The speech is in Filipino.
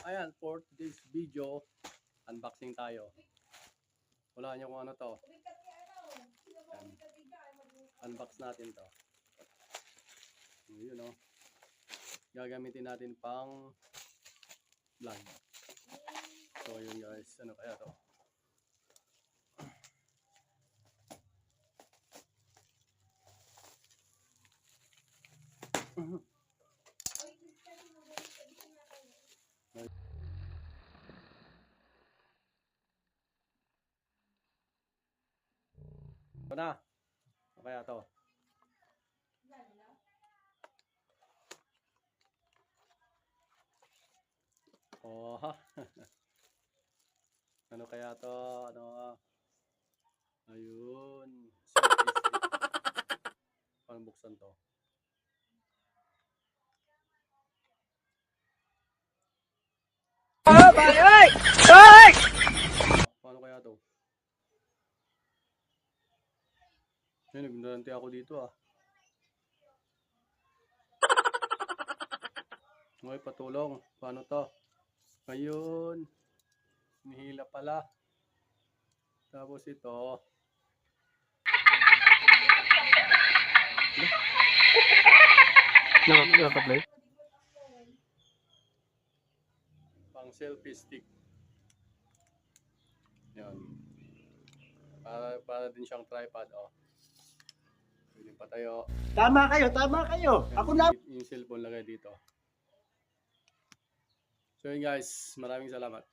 ayan, for today's video, unboxing tayo. Wala niyo kung ano to. Ayan. Unbox natin to. Yun o. Gagamitin natin pang vlog. So yun guys, ano kaya to? Ito na. Ano kaya to? Oh, ano kaya to? Ano? Ayun. Paano buksan to? Paano kaya to? Ay, nagdarante ako dito ah. Okay, patulong. Paano to? Ayun. Nihila pala. Tapos ito. Naka-play? Pang selfie stick. Yan. Para din siyang tripod. Oh. Pwede pa tayo. Tama kayo, tama kayo. Ako na. Yung cellphone lagay dito. So yun guys, maraming salamat.